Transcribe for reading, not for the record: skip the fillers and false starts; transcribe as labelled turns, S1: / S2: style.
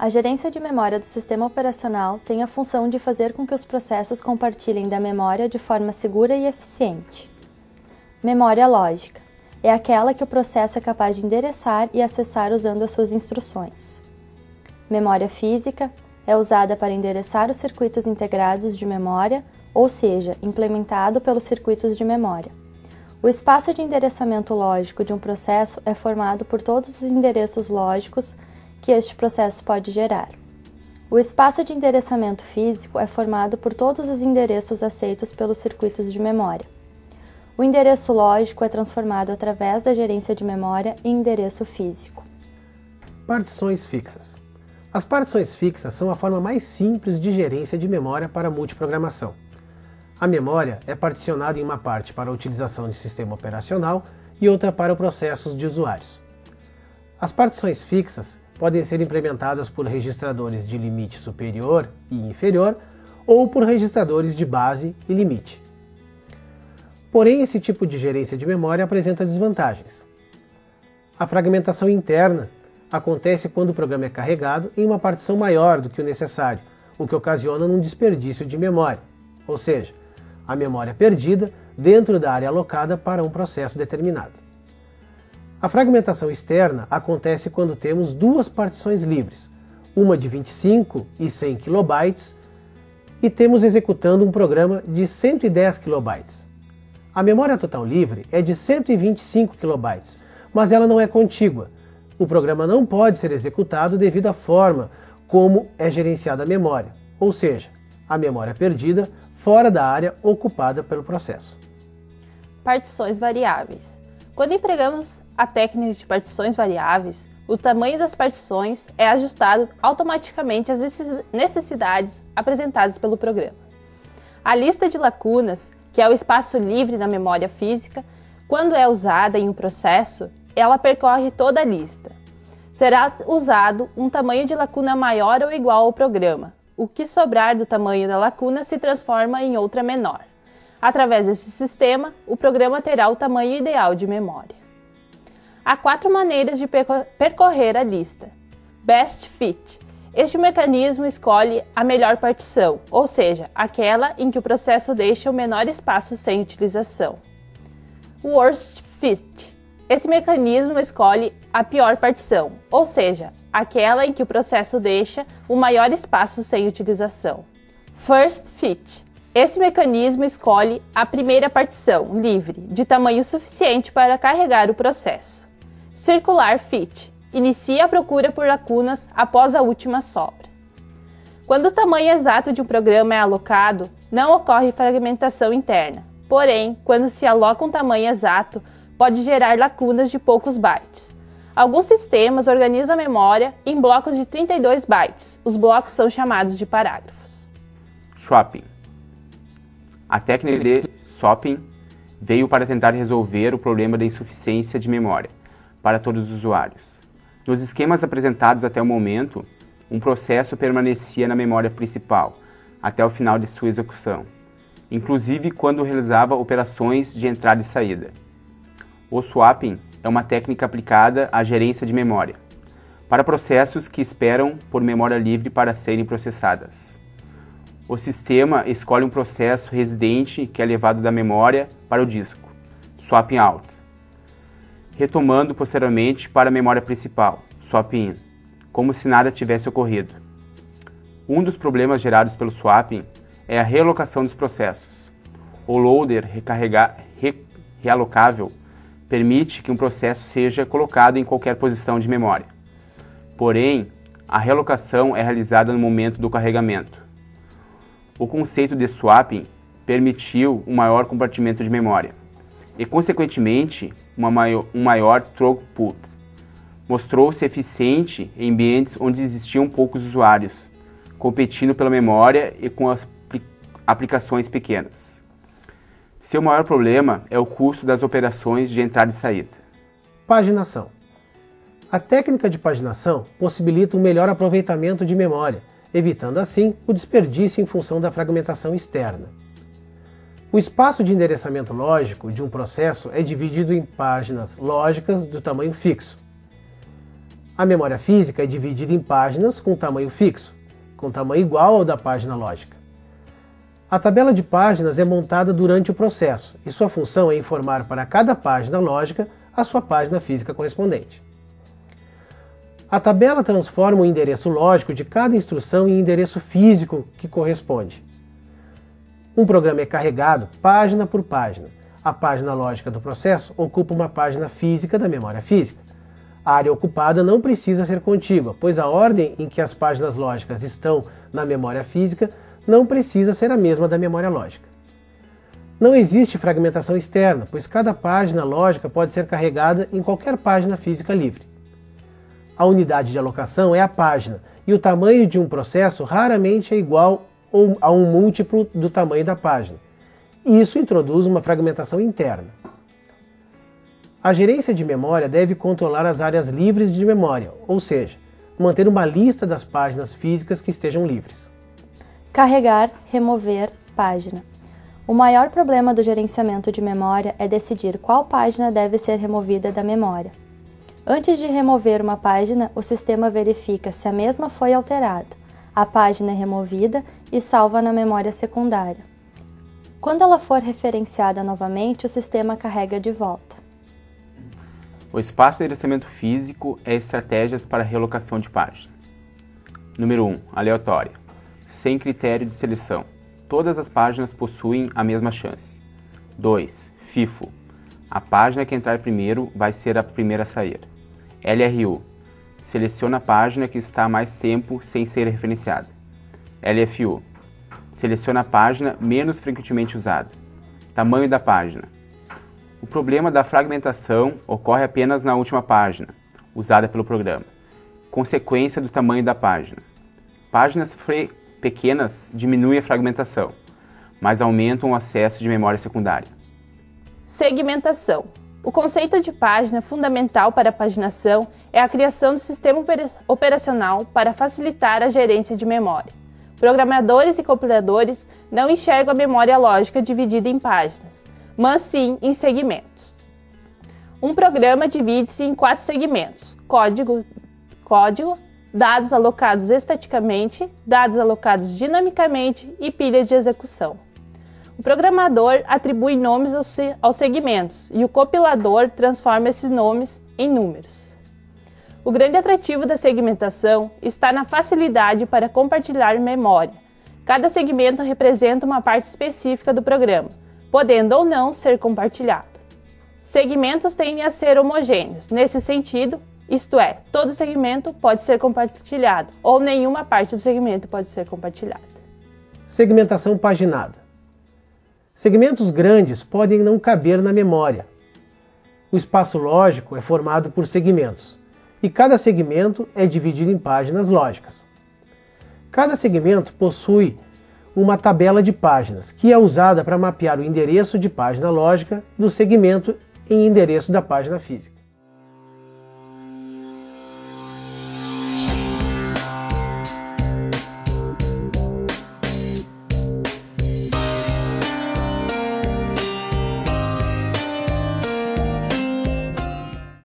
S1: A gerência de memória do sistema operacional tem a função de fazer com que os processos compartilhem da memória de forma segura e eficiente. Memória lógica é aquela que o processo é capaz de endereçar e acessar usando as suas instruções. Memória física é usada para endereçar os circuitos integrados de memória, ou seja, implementado pelos circuitos de memória. O espaço de endereçamento lógico de um processo é formado por todos os endereços lógicos que este processo pode gerar. O espaço de endereçamento físico é formado por todos os endereços aceitos pelos circuitos de memória. O endereço lógico é transformado através da gerência de memória em endereço físico.
S2: Partições fixas. As partições fixas são a forma mais simples de gerência de memória para multiprogramação. A memória é particionada em uma parte para a utilização de sistema operacional e outra para processos de usuários. As partições fixas podem ser implementadas por registradores de limite superior e inferior ou por registradores de base e limite. Porém, esse tipo de gerência de memória apresenta desvantagens. A fragmentação interna acontece quando o programa é carregado em uma partição maior do que o necessário, o que ocasiona um desperdício de memória, ou seja, a memória perdida dentro da área alocada para um processo determinado. A fragmentação externa acontece quando temos duas partições livres, uma de 25 e 100 KB e temos executando um programa de 110 KB. A memória total livre é de 125 KB, mas ela não é contígua. O programa não pode ser executado devido à forma como é gerenciada a memória, ou seja, a memória perdida fora da área ocupada pelo processo.
S3: Partições variáveis. Quando empregamos a técnica de partições variáveis, o tamanho das partições é ajustado automaticamente às necessidades apresentadas pelo programa. A lista de lacunas, que é o espaço livre na memória física, quando é usada em um processo, ela percorre toda a lista. Será usado um tamanho de lacuna maior ou igual ao programa. O que sobrar do tamanho da lacuna se transforma em outra menor. Através desse sistema, o programa terá o tamanho ideal de memória. Há 4 maneiras de percorrer a lista. Best Fit. Este mecanismo escolhe a melhor partição, ou seja, aquela em que o processo deixa o menor espaço sem utilização. Worst Fit. Esse mecanismo escolhe a pior partição, ou seja, aquela em que o processo deixa o maior espaço sem utilização. First Fit. Esse mecanismo escolhe a primeira partição, livre, de tamanho suficiente para carregar o processo. Circular Fit. Inicia a procura por lacunas após a última sobra. Quando o tamanho exato de um programa é alocado, não ocorre fragmentação interna. Porém, quando se aloca um tamanho exato, pode gerar lacunas de poucos bytes. Alguns sistemas organizam a memória em blocos de 32 bytes. Os blocos são chamados de parágrafos.
S4: Swapping. A técnica de swapping veio para tentar resolver o problema da insuficiência de memória para todos os usuários. Nos esquemas apresentados até o momento, um processo permanecia na memória principal até o final de sua execução, inclusive quando realizava operações de entrada e saída. O swapping é uma técnica aplicada à gerência de memória, para processos que esperam por memória livre para serem processadas. O sistema escolhe um processo residente que é levado da memória para o disco, swapping out, retomando posteriormente para a memória principal, swapping in, como se nada tivesse ocorrido. Um dos problemas gerados pelo swapping é a realocação dos processos. O loader realocável permite que um processo seja colocado em qualquer posição de memória. Porém, a realocação é realizada no momento do carregamento. O conceito de swapping permitiu um maior compartimento de memória e, consequentemente, um maior throughput. Mostrou-se eficiente em ambientes onde existiam poucos usuários, competindo pela memória e com as aplicações pequenas. Seu maior problema é o custo das operações de entrada e saída.
S2: Paginação. A técnica de paginação possibilita um melhor aproveitamento de memória, evitando assim o desperdício em função da fragmentação externa. O espaço de endereçamento lógico de um processo é dividido em páginas lógicas do tamanho fixo. A memória física é dividida em páginas com tamanho fixo, com tamanho igual ao da página lógica. A tabela de páginas é montada durante o processo e sua função é informar para cada página lógica a sua página física correspondente. A tabela transforma o endereço lógico de cada instrução em endereço físico que corresponde. Um programa é carregado página por página. A página lógica do processo ocupa uma página física da memória física. A área ocupada não precisa ser contígua, pois a ordem em que as páginas lógicas estão na memória física não precisa ser a mesma da memória lógica. Não existe fragmentação externa, pois cada página lógica pode ser carregada em qualquer página física livre. A unidade de alocação é a página, e o tamanho de um processo raramente é igual a um múltiplo do tamanho da página. Isso introduz uma fragmentação interna. A gerência de memória deve controlar as áreas livres de memória, ou seja, manter uma lista das páginas físicas que estejam livres.
S1: Carregar, remover, página. O maior problema do gerenciamento de memória é decidir qual página deve ser removida da memória. Antes de remover uma página, o sistema verifica se a mesma foi alterada. A página é removida e salva na memória secundária. Quando ela for referenciada novamente, o sistema carrega de volta.
S4: O espaço de endereçamento físico é estratégias para realocação de página. Número 1. Aleatória. Sem critério de seleção. Todas as páginas possuem a mesma chance. 2. FIFO. A página que entrar primeiro vai ser a primeira a sair. LRU. Seleciona a página que está há mais tempo sem ser referenciada. LFU. Seleciona a página menos frequentemente usada. Tamanho da página. O problema da fragmentação ocorre apenas na última página, usada pelo programa. Consequência do tamanho da página. Páginas pequenas diminuem a fragmentação, mas aumentam o acesso de memória secundária.
S3: Segmentação. O conceito de página fundamental para a paginação é a criação do sistema operacional para facilitar a gerência de memória. Programadores e compiladores não enxergam a memória lógica dividida em páginas, mas sim em segmentos. Um programa divide-se em 4 segmentos: código, dados alocados estaticamente, dados alocados dinamicamente e pilha de execução. O programador atribui nomes aos segmentos e o compilador transforma esses nomes em números. O grande atrativo da segmentação está na facilidade para compartilhar memória. Cada segmento representa uma parte específica do programa, podendo ou não ser compartilhado. Segmentos tendem a ser homogêneos, nesse sentido, isto é, todo segmento pode ser compartilhado, ou nenhuma parte do segmento pode ser compartilhada.
S2: Segmentação paginada. Segmentos grandes podem não caber na memória. O espaço lógico é formado por segmentos, e cada segmento é dividido em páginas lógicas. Cada segmento possui uma tabela de páginas, que é usada para mapear o endereço de página lógica do segmento em endereço da página física.